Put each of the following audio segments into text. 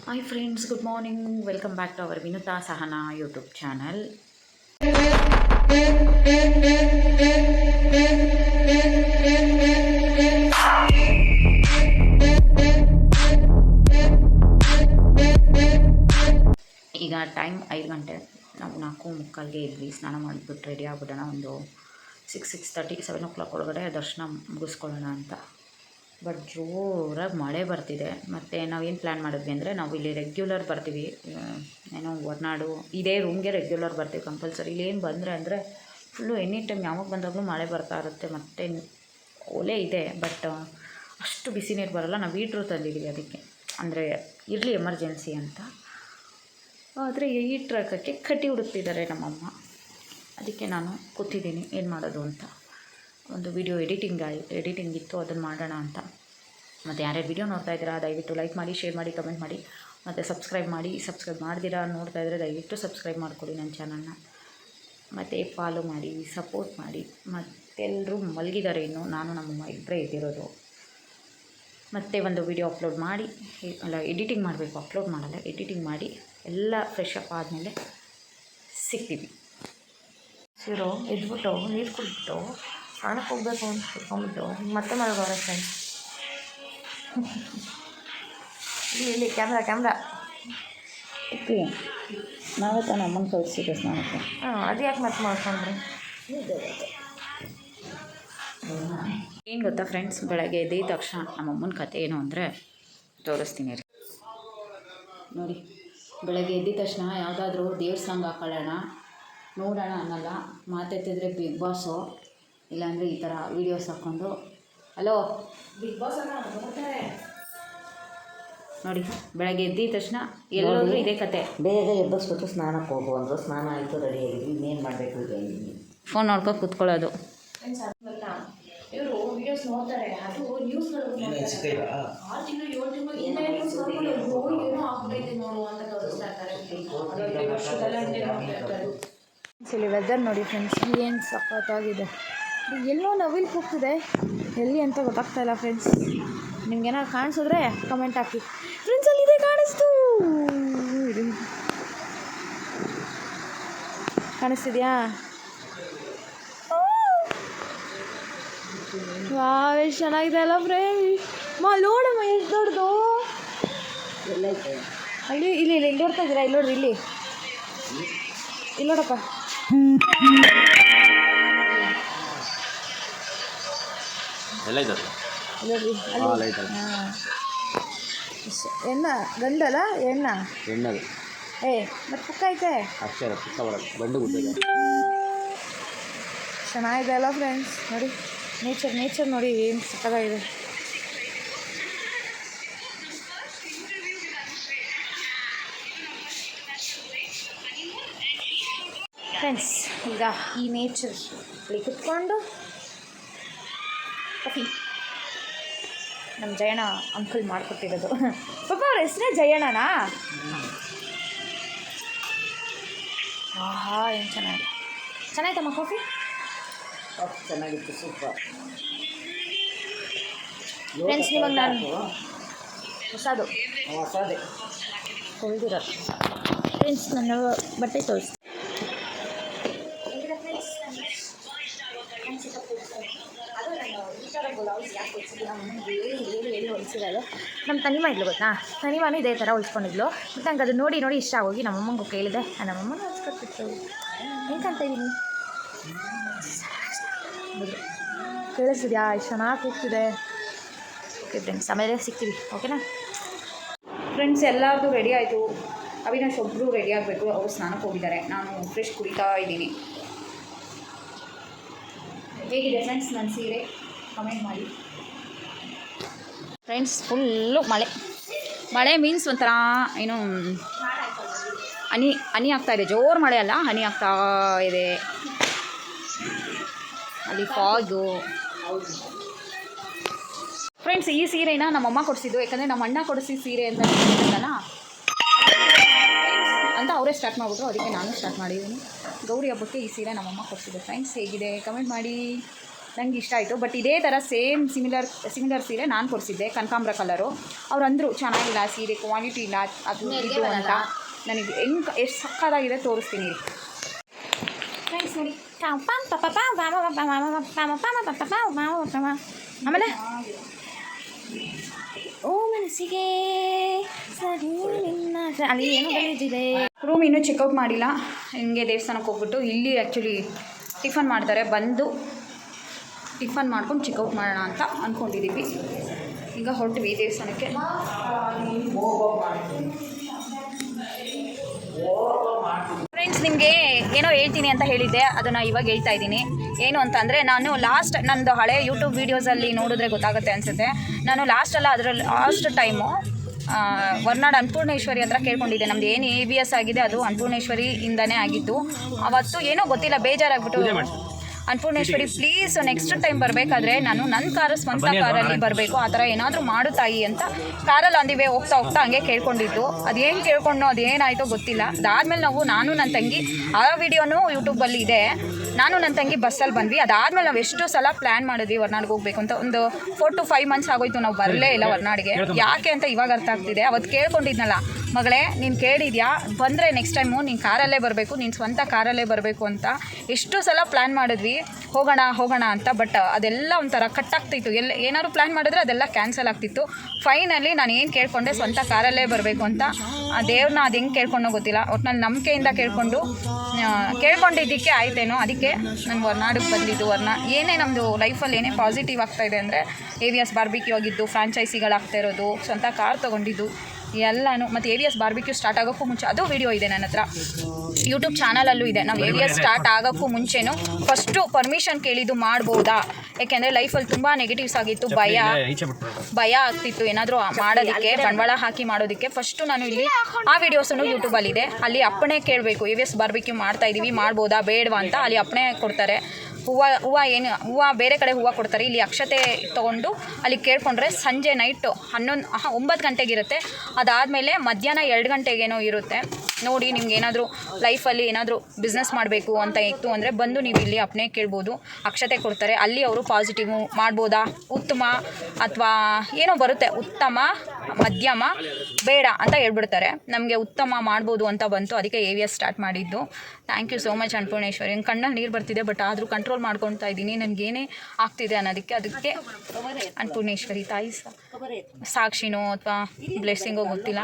Hi friends, good morning. Welcome back to our Vinuta Sahana YouTube channel. ಈಗ time 5 ಗಂಟೆ. ನಾವು 4:45ಗೆ ಇದ್ವಿ. ಸ್ನಾನ ಮಾಡಿಬಿಟ್ಟು ರೆಡಿ ಆಗ್ಬಿಡೋಣ. ಒಂದು 6:30 7 o'clock ಒಳಗಡೆ ದರ್ಶನ ಮುಗಿಸ್ಕೊಳ್ಳೋಣ ಅಂತ. ಬಟ್ ಜೋರಾಗಿ ಮಳೆ ಬರ್ತಿದೆ. ಮತ್ತು ನಾವೇನು ಪ್ಲ್ಯಾನ್ ಮಾಡಿದ್ವಿ ಅಂದರೆ, ನಾವು ಇಲ್ಲಿ ರೆಗ್ಯುಲರ್ ಬರ್ತೀವಿ, ಏನೋ ಹೊರನಾಡು ಇದೇ ರೂಮ್ಗೆ ರೆಗ್ಯುಲರ್ ಬರ್ತೀವಿ ಕಂಪಲ್ಸರಿ. ಇಲ್ಲೇನು ಬಂದರೆ ಅಂದರೆ ಫುಲ್ಲು ಎನಿ ಟೈಮ್ ಯಾವಾಗ ಬಂದಾಗಲೂ ಮಳೆ ಬರ್ತಾ ಇರುತ್ತೆ. ಮತ್ತು ಒಲೆ ಇದೆ, ಬಟ್ ಅಷ್ಟು ಬಿಸಿ ನೀರು ಬರೋಲ್ಲ. ನಾವು ಹೀಟ್ರು ತಂದಿದ್ದೀವಿ ಅದಕ್ಕೆ, ಅಂದರೆ ಇರಲಿ ಎಮರ್ಜೆನ್ಸಿ ಅಂತ. ಆದರೆ ಹೀಟ್ರ್ ಹಾಕೋಕ್ಕೆ ಕಟ್ಟಿ ಹುಡುಕ್ತಿದ್ದಾರೆ ನಮ್ಮಮ್ಮ. ಅದಕ್ಕೆ ನಾನು ಕೂತಿದ್ದೀನಿ ಏನು ಮಾಡೋದು ಅಂತ. ಒಂದು ವಿಡಿಯೋ ಎಡಿಟಿಂಗ್ ಇತ್ತು, ಅದನ್ನು ಮಾಡೋಣ ಅಂತ. ಮತ್ತು ಯಾರ್ಯಾರು ವಿಡಿಯೋ ನೋಡ್ತಾ ಇದ್ದೀರಾ ದಯವಿಟ್ಟು ಲೈಕ್ ಮಾಡಿ, ಶೇರ್ ಮಾಡಿ, ಕಮೆಂಟ್ ಮಾಡಿ, ಮತ್ತು ಸಬ್ಸ್ಕ್ರೈಬ್ ಮಾಡಿ. ಸಬ್ಸ್ಕ್ರೈಬ್ ಮಾಡ್ದಿರಾ ನೋಡ್ತಾ ಇದ್ದರೆ ದಯವಿಟ್ಟು ಸಬ್ಸ್ಕ್ರೈಬ್ ಮಾಡಿಕೊಡಿ ನನ್ನ ಚಾನಲ್ನ. ಮತ್ತು ಫಾಲೋ ಮಾಡಿ, ಸಪೋರ್ಟ್ ಮಾಡಿ. ಮತ್ತೆಲ್ಲರೂ ಮಲಗಿದ್ದಾರೆ, ಇನ್ನು ನಾನು ನಮ್ಮಮ್ಮ ಇಬ್ಬರೇ ಇದ್ದಿರೋದು. ಮತ್ತು ಒಂದು ವಿಡಿಯೋ ಅಪ್ಲೋಡ್ ಮಾಡಿ, ಎಡಿಟಿಂಗ್ ಮಾಡಬೇಕು, ಅಪ್ಲೋಡ್ ಮಾಡಲ್ಲ, ಎಡಿಟಿಂಗ್ ಮಾಡಿ ಎಲ್ಲ ಫ್ರೆಶ್ ಅಪ್ ಆದಮೇಲೆ ಸಿಗ್ತೀವಿ. ಸಿರೋ ಎದ್ಬಿಟ್ಟು ನೀರು ಕುಡಿದ್ಬಿಟ್ಟು ಸ್ನಾನಕ್ಕೆ ಹೋಗ್ಬೇಕು ಅಂತ ಕುತ್ಕೊಂಡ್ಬಿಟ್ಟು ಮತ್ತೆ ಮಲಗೋರ ಫ್ರೆಂಡ್ಸ್. ಇಲ್ಲಿ ಕ್ಯಾಮ್ರಾ ಇಕ್ಕಿ ನಾವೇ ತಾನು ಅಮ್ಮನ ಕಳಿಸಿದ್ದೆ ಸ್ನಾನಕ್ಕೆ. ಅದು ಯಾಕೆ ಮತ್ತೆ ಮಾಡ್ಕೊಂಡ್ರಿ? ಏನು ಗೊತ್ತಾ ಫ್ರೆಂಡ್ಸ್, ಬೆಳಗ್ಗೆ ಎದ್ದ ತಕ್ಷಣ ನಮ್ಮಮ್ಮನ ಕತೆ ಏನು ಅಂದರೆ ತೋರಿಸ್ತೀನಿ ರೀ. ನೋಡಿ, ಬೆಳಗ್ಗೆ ಎದ್ದ ತಕ್ಷಣ ಯಾವುದಾದ್ರೂ ದೇವ್ರ ಸಾಂಗ್ ಹಾಕೊಳ್ಳೋಣ ನೋಡೋಣ ಅನ್ನಲ್ಲ. ಮಾತೆತ್ತಿದ್ರೆ ಬಿಗ್ ಬಾಸು, ಇಲ್ಲಾಂದರೆ ಈ ಥರ ವೀಡಿಯೋಸ್ ಹಾಕ್ಕೊಂಡು ಹಲೋ ಬಿಗ್ ಬಾಸ್ ನೋಡಿ. ಬೆಳಗ್ಗೆ ಎದ್ದ ತಕ್ಷಣ ಎಲ್ಲರೂ ಇದೇ ಕತೆ. ಬೇಗ ಎಬ್ಬಿಸ್ಬಿಟ್ಟು ಸ್ನಾನಕ್ಕೆ ಹೋಗು ಅಂದರು. ಸ್ನಾನ ಆಯಿತು, ರೆಡಿ ಆಗಿದ್ವಿ. ಇನ್ನೇನು ಮಾಡಬೇಕು ಈಗ? ಫೋನ್ ನೋಡ್ಕೊಂಡು ಕೂತ್ಕೊಳ್ಳೋದು. ಇವರು ವಿಡಿಯೋಸ್ ನೋಡ್ತಾರೆ, ಅದು ನ್ಯೂಸ್ಗಳು ಇಲ್ಲಿ ವೆದರ್ ನೋಡಿ ಫ್ರೆಂಡ್ಸ್, ಏನು ಸಖತ್ತಾಗಿದೆ. ಎಲ್ಲೋ ನವಿಲು ಕೂಗ್ತಿದೆ, ಎಲ್ಲಿ ಅಂತ ಗೊತ್ತಾಗ್ತಾ ಇಲ್ಲ ಫ್ರೆಂಡ್ಸ್. ನಿಮ್ಗೇನಾದ್ರು ಕಾಣಿಸಿದ್ರೆ ಕಮೆಂಟ್ ಹಾಕಿ ಫ್ರೆಂಡ್ಸ್. ಅಲ್ಲಿದೆ, ಕಾಣಿಸ್ತು, ಕಾಣಿಸ್ತಿದ್ಯಾ? ವಾವ್, ಎಷ್ಟು ಚೆನ್ನಾಗಿದೆ ಅಲ್ಲ ಫ್ರೆಂಡ್ಸ್. ನೋಡಮ್ಮ ಎಷ್ಟು ದೊಡ್ಡದು. ಅಲ್ಲಿ ಇಲ್ಲಿ ನೋಡ್ತಾ ಇದ್ದೀರಾ? ಇಲ್ಲಿ ನೋಡ್ರಿ, ಇಲ್ಲಿ ನೋಡಪ್ಪ. ನೋಡ್ರಿ ಎಣ್ಣ ಗಂಡಲ್ಲ ಹೆಣ್ಣದು. ಮತ್ತೆ ಪುಕ್ಕ ಐತೆ, ಚೆನ್ನಾಗಿದೆ ಅಲ್ಲ ಫ್ರೆಂಡ್ಸ್. ನೋಡಿ ನೇಚರ್ ನೋಡಿ ಏನು ಸಕ್ಕತ್ತಾಗಿದೆ. ಫ್ರೆಂಡ್ಸ್, ಈಗ ಈ ನೇಚರ್ ಅಲ್ಲಿ ಕುತ್ಕೊಂಡು ಕಾಫಿ ನಮ್ಮ ಜಯಣ್ಣ ಅಂಕಲ್ ಮಾಡಿಕೊಟ್ಟಿರೋದು. ಪಾಪ ಅವ್ರ ಹೆಸರೇ ಜಯಣ್ಣನಾ? ಆಹಾ, ಏನು ಚೆನ್ನಾಯ್ತಮ್ಮ ಕಾಫಿ. ಚೆನ್ನಾಗಿತ್ತು, ಸೂಪರ್. ಫ್ರೆಂಡ್ಸ್, ನಿಮಗೆ ನಾನು ಹೊಸದೇ ತೊಳೆದಿರೋ ಫ್ರೆಂಡ್ಸ್ ನನ್ನ ಬಟ್ಟೆ ತೋರಿಸ್ತೀನಿ. ಹೊಲಿಸಿರೋದು ನಮ್ಮ ತನಿಮ ಇದ್ಲು ಗೊತ್ತಾ? ತನಿಮಾನು ಇದೇ ಥರ ಹೊಲ್ಸ್ಕೊಂಡಿದ್ಲು. ಮತ್ತು ನಂಗೆ ಅದು ನೋಡಿ ಇಷ್ಟ ಆಗೋಗಿ ನಮ್ಮಮ್ಮಂಗೂ ಕೇಳಿದೆ. ನಮ್ಮಮ್ಮನ ಹೊಲ್ಸ್ಕೊಟ್ಬಿಟ್ಟು ಹೆಂಗಂತ ಇದ್ದೀನಿ. ಕೇಳಿಸ್ತಿದ್ಯಾ? ಎಷ್ಟು ಚೆನ್ನಾಗಿ ಹೋಗ್ತಿದೆ. ಓಕೆ ಫ್ರೆಂಡ್ಸ್, ಆಮೇಲೆ ಸಿಗ್ತೀವಿ, ಓಕೆನಾ? ಫ್ರೆಂಡ್ಸ್, ಎಲ್ಲರದು ರೆಡಿ ಆಯಿತು. ಅವಿನಾಶ್ ಒಬ್ಬರು ರೆಡಿ ಆಗಬೇಕು, ಅವರು ಸ್ನಾನಕ್ಕೆ ಹೋಗಿದ್ದಾರೆ. ನಾನು ಫ್ರೆಶ್ ಕುಡಿತಾ ಇದ್ದೀನಿ. ಹೇಗಿದೆ ಫ್ರೆಂಡ್ಸ್ ನನ್ನ ಸೀರೆ? ಕಮೆಂಟ್ ಮಾಡಿ ಫ್ರೆಂಡ್ಸ್. ಫುಲ್ಲು ಮಳೆ ಮೀನ್ಸ್ ಒಂಥರ ಏನು ಹನಿ ಆಗ್ತಾಯಿದೆ. ಜೋರು ಮಳೆ ಅಲ್ಲ, ಹನಿ ಆಗ್ತಾ ಇದೆ. ಅಲ್ಲಿ ಫಾಗು. ಫ್ರೆಂಡ್ಸ್, ಈ ಸೀರೆನ ನಮ್ಮಮ್ಮ ಕೊಡಿಸಿದ್ದು, ಯಾಕಂದರೆ ನಮ್ಮ ಅಣ್ಣ ಕೊಡಿಸಿದ ಸೀರೆ ಅಂತ ಅವರೇ ಸ್ಟಾರ್ಟ್ ಮಾಡಿಬಿಟ್ರು. ಅದಕ್ಕೆ ನಾನು ಸ್ಟಾರ್ಟ್ ಮಾಡಿದ್ದೀನಿ. ಗೌರಿ ಹಬ್ಬಕ್ಕೆ ಈ ಸೀರೆ ನಮ್ಮಮ್ಮ ಕೊಡಿಸಿದ್ದು. ಫ್ರೆಂಡ್ಸ್, ಹೇಗಿದೆ ಕಮೆಂಟ್ ಮಾಡಿ. ನಂಗೆ ಇಷ್ಟ ಆಯಿತು. ಬಟ್ ಇದೇ ಥರ ಸೇಮ್ ಸಿಮಿಲರ್ ಸೀರೆ ನಾನು ಕೊಡಿಸಿದ್ದೆ, ಕನಕಾಂಬ್ರ ಕಲರು. ಅವ್ರು ಅಂದರು ಚೆನ್ನಾಗಿಲ್ಲ ಸೀರೆ, ಕ್ವಾಲಿಟಿ ಇಲ್ಲ ಅದು ಇದು ಅಂತ. ನನಗೆ ಎಷ್ಟು ಸಕ್ಕತ್ತಾಗಿದೆ ತೋರಿಸ್ತೀನಿ ಫ್ರೆಂಡ್ಸ್ ನೋಡಿ. ಆಮೇಲೆ ಓ ಮನಸ್ಸಿಗೆ ಅಲ್ಲಿ ಏನು ಗಲೀಜಿದೆ. ರೂಮ್ ಇನ್ನೂ ಚೆಕ್ಔಟ್ ಮಾಡಿಲ್ಲ. ಹಿಂಗೆ ದೇವಸ್ಥಾನಕ್ಕೆ ಹೋಗ್ಬಿಟ್ಟು ಇಲ್ಲಿ ಆ್ಯಕ್ಚುಲಿ ಟಿಫನ್ ಮಾಡ್ತಾರೆ, ಬಂದು ಟಿಫನ್ ಮಾಡ್ಕೊಂಡು ಚೆಕ್ಔಟ್ ಮಾಡೋಣ ಅಂತ ಅಂದ್ಕೊಂಡಿದ್ದೀವಿ. ಈಗ ಹೊರಟ್ವಿ ದೇವಸ್ಥಾನಕ್ಕೆ. ಫ್ರೆಂಡ್ಸ್ ನಿಮಗೆ ಏನೋ ಹೇಳ್ತೀನಿ ಅಂತ ಹೇಳಿದ್ದೆ, ಅದನ್ನು ಇವಾಗ ಹೇಳ್ತಾ ಇದ್ದೀನಿ. ಏನು ಅಂತ ಅಂದರೆ, ನಾನು ನಂದು ಹಳೆ ಯೂಟ್ಯೂಬ್ ವೀಡಿಯೋಸಲ್ಲಿ ನೋಡಿದ್ರೆ ಗೊತ್ತಾಗುತ್ತೆ ಅನಿಸುತ್ತೆ. ನಾನು ಲಾಸ್ಟ್ ಟೈಮು ಹೊರನಾಡು ಅನ್ನಪೂರ್ಣೇಶ್ವರಿ ಹತ್ರ ಕೇಳ್ಕೊಂಡಿದ್ದೆ. ನಮ್ದು ಏನು ABS ಆಗಿದೆ ಅದು ಅನ್ನಪೂರ್ಣೇಶ್ವರಿಯಿಂದನೇ ಆಗಿತ್ತು. ಅವತ್ತು ಏನೋ ಗೊತ್ತಿಲ್ಲ, ಬೇಜಾರಾಗ್ಬಿಟ್ಟು ಅನ್ನಪೂರ್ಣೇಶ್ವರಿ ಪ್ಲೀಸ್ ನೆಕ್ಸ್ಟ್ ಟೈಮ್ ಬರಬೇಕಾದ್ರೆ ನಾನು ನನ್ನ ಸ್ವಂತ ಕಾರಲ್ಲಿ ಬರಬೇಕು, ಆ ಥರ ಏನಾದರೂ ಮಾಡು ತಾಯಿ ಅಂತ ಕಾರಲ್ಲಿ ಅಂದಿವೆ. ಹೋಗ್ತಾ ಹಂಗೆ ಕೇಳ್ಕೊಂಡಿದ್ದು. ಅದೇನು ಕೇಳ್ಕೊಂಡು ಅದೇನಾಯಿತೋ ಗೊತ್ತಿಲ್ಲ. ಅದಾದಮೇಲೆ ನಾನು ನನ್ನ ತಂಗಿ, ಆ ವಿಡಿಯೋನೂ ಯೂಟ್ಯೂಬಲ್ಲಿ ಇದೆ, ನಾನು ನನ್ನ ತಂಗಿ ಬಸ್ಸಲ್ಲಿ ಬಂದ್ವಿ. ಅದಾದಮೇಲೆ ನಾವು ಎಷ್ಟು ಸಲ ಪ್ಲ್ಯಾನ್ ಮಾಡಿದ್ವಿ ಹೊರನಾಡಿಗೆ ಹೋಗ್ಬೇಕು ಅಂತ. ಒಂದು 4 to 5 months ಆಗೋಯ್ತು ನಾವು ಬರಲೇ ಇಲ್ಲ ಹೊರನಾಡಿಗೆ. ಯಾಕೆ ಅಂತ ಇವಾಗ ಅರ್ಥ ಆಗ್ತಿದೆ. ಅವತ್ತು ಕೇಳ್ಕೊಂಡಿದ್ನಲ್ಲ, ಮಗಳೇ ನೀನು ಕೇಳಿದ್ಯಾ, ಬಂದರೆ ನೆಕ್ಸ್ಟ್ ಟೈಮು ನೀನು ಕಾರಲ್ಲೇ ಬರಬೇಕು, ನೀನು ಸ್ವಂತ ಕಾರಲ್ಲೇ ಬರಬೇಕು ಅಂತ ಎಷ್ಟು ಸಲ ಪ್ಲ್ಯಾನ್ ಮಾಡಿದ್ವಿ ಹೋಗೋಣ ಅಂತ. ಬಟ್ ಅದೆಲ್ಲ ಒಂಥರ ಕಟ್ಟಾಗ್ತಿತ್ತು. ಏನಾದ್ರು ಪ್ಲ್ಯಾನ್ ಮಾಡಿದ್ರೆ ಅದೆಲ್ಲ ಕ್ಯಾನ್ಸಲ್ ಆಗ್ತಿತ್ತು. ಫೈನಲಿ ನಾನು ಏನು ಕೇಳ್ಕೊಂಡೆ, ಸ್ವಂತ ಕಾರಲ್ಲೇ ಬರಬೇಕು ಅಂತ. ಆ ದೇವ್ರನ್ನ ಅದು ಹೆಂಗೆ ಕೇಳ್ಕೊಂಡೋ ಗೊತ್ತಿಲ್ಲ, ಒಟ್ಟಿನಲ್ಲಿ ನಂಬಿಕೆಯಿಂದ ಕೇಳ್ಕೊಂಡಿದ್ದಕ್ಕೆ ಆಯ್ತೇನೋ. ಅದಕ್ಕೆ ನಾನು ಹೊರನಾಡಿಗೆ ಬಂದಿದ್ದು. ಏನೇ ನಮ್ಮದು ಲೈಫಲ್ಲಿ ಏನೇ ಪಾಸಿಟಿವ್ ಆಗ್ತಾಯಿದೆ ಅಂದರೆ, ABS ಬಾರ್ಬಿಕ್ಯೂ ಆಗಿದ್ದು, ಫ್ರಾಂಚೈಸಿಗಳಾಗ್ತಾ ಇರೋದು, ಸ್ವಂತ ಕಾರ್ ತೊಗೊಂಡಿದ್ದು ಎಲ್ಲನೂ. ಮತ್ತು ABS ಬಾರ್ಬಿಕ್ಯೂ ಸ್ಟಾರ್ಟ್ ಆಗೋಕ್ಕೂ ಮುಂಚೆ ಅದು ವಿಡಿಯೋ ಇದೆ ನನ್ನ ಹತ್ರ, ಯೂಟ್ಯೂಬ್ ಚಾನಲಲ್ಲೂ ಇದೆ. ನಾವು ABS ಸ್ಟಾರ್ಟ್ ಆಗೋಕ್ಕೂ ಮುಂಚೆನೂ ಫಸ್ಟು ಪರ್ಮಿಷನ್ ಕೇಳಿದ್ದು ಮಾಡ್ಬೋದಾ, ಯಾಕೆಂದರೆ ಲೈಫಲ್ಲಿ ತುಂಬ ನೆಗೆಟಿವ್ಸ್ ಆಗಿತ್ತು, ಭಯ ಆಗ್ತಿತ್ತು ಏನಾದರೂ ಮಾಡೋದಕ್ಕೆ, ಬಂಡವಾಳ ಹಾಕಿ ಮಾಡೋದಕ್ಕೆ. ಫಸ್ಟು ನಾನು ಇಲ್ಲಿ ಆ ವಿಡಿಯೋಸನ್ನು ಯೂಟ್ಯೂಬಲ್ಲಿದೆ, ಅಲ್ಲಿ ಅಪ್ಪಣೆ ಕೇಳಬೇಕು. ABS ಬಾರ್ಬಿಕ್ಯೂ ಮಾಡ್ತಾಯಿದ್ದೀವಿ, ಮಾಡ್ಬೋದಾ ಬೇಡವಾ ಅಂತ ಅಲ್ಲಿ ಅಪ್ಪಣೆ ಕೊಡ್ತಾರೆ. ಹೂವು ಬೇರೆ ಕಡೆ ಹೂವು ಕೊಡ್ತಾರೆ, ಇಲ್ಲಿ ಅಕ್ಷತೆ ತೊಗೊಂಡು ಅಲ್ಲಿ ಕೇಳ್ಕೊಂಡ್ರೆ ಸಂಜೆ ನೈಟು 9 ಗಂಟೆಗಿರುತ್ತೆ. ಅದಾದಮೇಲೆ ಮಧ್ಯಾಹ್ನ 2 ಗಂಟೆಗೇನೋ ಇರುತ್ತೆ. ನೋಡಿ, ನಿಮ್ಗೆ ಏನಾದರೂ ಲೈಫಲ್ಲಿ ಏನಾದರೂ ಬಿಸ್ನೆಸ್ ಮಾಡಬೇಕು ಅಂತ ಇತ್ತು ಅಂದರೆ ಬಂದು ನೀವು ಇಲ್ಲಿ ಅಪ್ಪಣೆ ಕೇಳ್ಬೋದು, ಅಕ್ಷತೆ ಕೊಡ್ತಾರೆ. ಅಲ್ಲಿ ಅವರು ಪಾಸಿಟಿವ್ ಮಾಡ್ಬೋದಾ, ಉತ್ತಮ ಅಥವಾ ಏನೋ ಬರುತ್ತೆ, ಉತ್ತಮ ಮಧ್ಯಮ ಬೇಡ ಅಂತ ಹೇಳ್ಬಿಡ್ತಾರೆ. ನಮಗೆ ಉತ್ತಮ ಮಾಡ್ಬೋದು ಅಂತ ಬಂತು, ಅದಕ್ಕೆ ABS ಸ್ಟಾರ್ಟ್ ಮಾಡಿದ್ದು. Thank you so much Annapoorneshwari. ಕಣ್ಣಲ್ಲಿ ನೀರು ಬರ್ತಿದೆ, ಬಟ್ ಆದರೂ ಕಂಟ್ರೋಲ್ ಮಾಡ್ಕೊತಾ ಇದ್ದೀನಿ. ನನಗೇನೇ ಆಗ್ತಿದೆ ಅನ್ನೋದಕ್ಕೆ ಅನ್ನಪೂರ್ಣೇಶ್ವರಿ ತಾಯಿ ಸಾಕ್ಷಿನೋ ಅಥವಾ ಬ್ಲೆಸ್ಸಿಂಗೋ ಗೊತ್ತಿಲ್ಲ.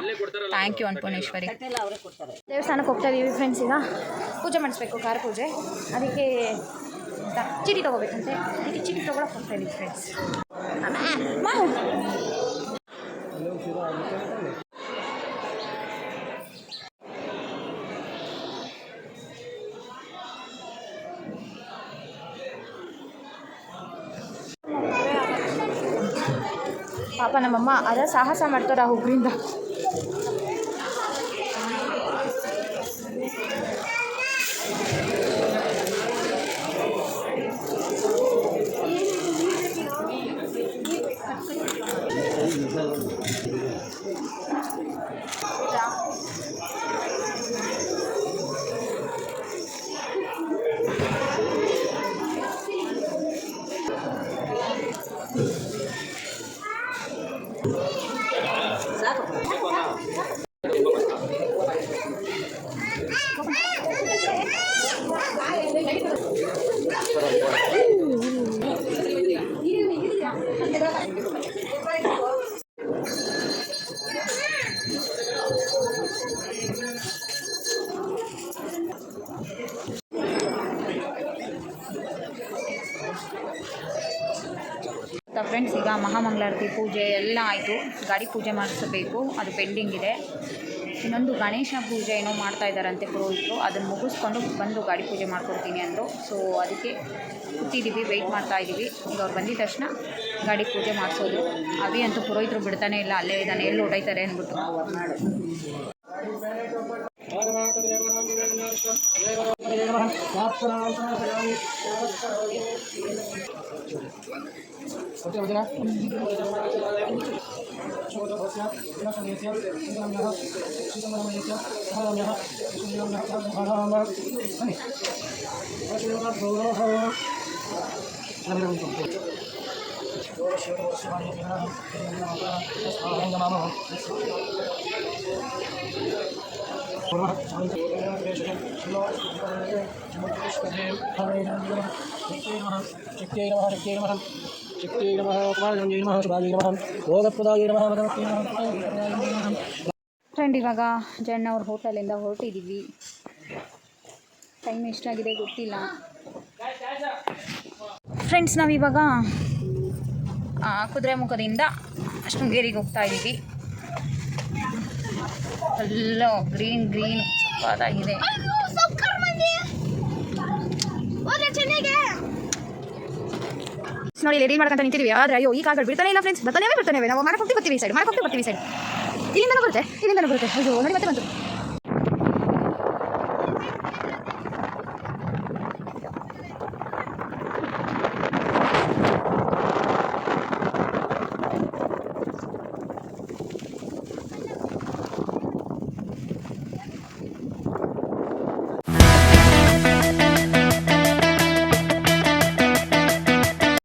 Thank you Annapoorneshwari. ದೇವಸ್ಥಾನಕ್ಕೆ ಹೋಗ್ತಾ ಇದ್ದೀವಿ ಫ್ರೆಂಡ್ಸ್. ಈಗ ಪೂಜೆ ಮಾಡಿಸ್ಬೇಕು, ಕಾರ ಪೂಜೆ. ಅದಕ್ಕೆ ಚೀಟಿ ತೊಗೋಬೇಕಂತೆ, ಅದಕ್ಕೆ ಚೀಟಿ ತೊಗೊಳಕ್ಕೆ ಹೋಗ್ತಾ ಇದ್ದೀವಿ ಫ್ರೆಂಡ್ಸ್. ಪಾಪ ನಮ್ಮಮ್ಮ ಸಾಹಸ ಮಾಡ್ತಾರೆ ಆ ಒಬ್ಬರಿಂದ. ಫ್ರೆಂಡ್ಸ್, ಈಗ ಮಹಾಮಂಗಳಾರತಿ ಪೂಜೆ ಎಲ್ಲ ಆಯಿತು. ಗಾಡಿ ಪೂಜೆ ಮಾಡಿಸಬೇಕು, ಅದು ಪೆಂಡಿಂಗ್ ಇದೆ. ಇನ್ನೊಂದು ಗಣೇಶ ಪೂಜೆ ಏನೋ ಮಾಡ್ತಾ ಇದ್ದಾರಂತೆ ಪುರೋಹಿತರು, ಅದನ್ನು ಮುಗಿಸ್ಕೊಂಡು ಬಂದು ಗಾಡಿ ಪೂಜೆ ಮಾಡ್ಕೊಡ್ತೀನಿ ಅಂದರು. ಸೊ ಅದಕ್ಕೆ ಕೂತಿದ್ದೀವಿ, ವೆಯ್ಟ್ ಮಾಡ್ತಾ ಇದ್ದೀವಿ. ಈಗ ಅವ್ರು ಬಂದಿದ್ದ ತಕ್ಷಣ ಗಾಡಿ ಪೂಜೆ ಮಾಡಿಸೋದು. ಅವಿ ಅಂತೂ ಪುರೋಹಿತರು ಬಿಡ್ತಾನೆ ಇಲ್ಲ, ಅಲ್ಲೇ ಇದ್ದಾನೆ, ಎಲ್ಲಿ ಹೊಡೈತಾರೆ ಅಂದ್ಬಿಟ್ಟು. ಫ್ರೆಂಡ್ ಇವಾಗ ಜಣ್ಣ ಅವ್ರ ಹೋಟೆಲಿಂದ ಹೊರಟಿದ್ದೀವಿ. ಟೈಮ್ ಎಷ್ಟಾಗಿದೆ ಗೊತ್ತಿಲ್ಲ. ಫ್ರೆಂಡ್ಸ್ ನಾವಿವಾಗ ಕುದುರೆಮುಖದಿಂದ ಶೃಂಗೇರಿಗೆ ಹೋಗ್ತಾ ಇದ್ದೀವಿ. ಎಲ್ಲ ಗ್ರೀನ್ ಸಕ್ಕತ್ತಾಗಿದೆ. ನೋಡಿ ರೆಡಿ ಮಾಡ್ಕೊಂತ ನಿಂತಿದ್ದೀವಿ. ಆದರೆ ಅಯ್ಯೋ ಈ ಕಾಗಳು ಬಿಡ್ತಾನೆ ಇಲ್ಲ ಫ್ರೆಂಡ್ಸ್. ಬರ್ತಾನೆ ನಾವು ಮಾಡಕ್ಕೆ ಹೋಗ್ತೀವಿ ಸೈಡ್. ಇಲ್ಲಿಂದನೂ ಬರುತ್ತೆ ಅಯ್ಯೋ ನೋಡಿ ಮತ್ತೆ ಬಂತು.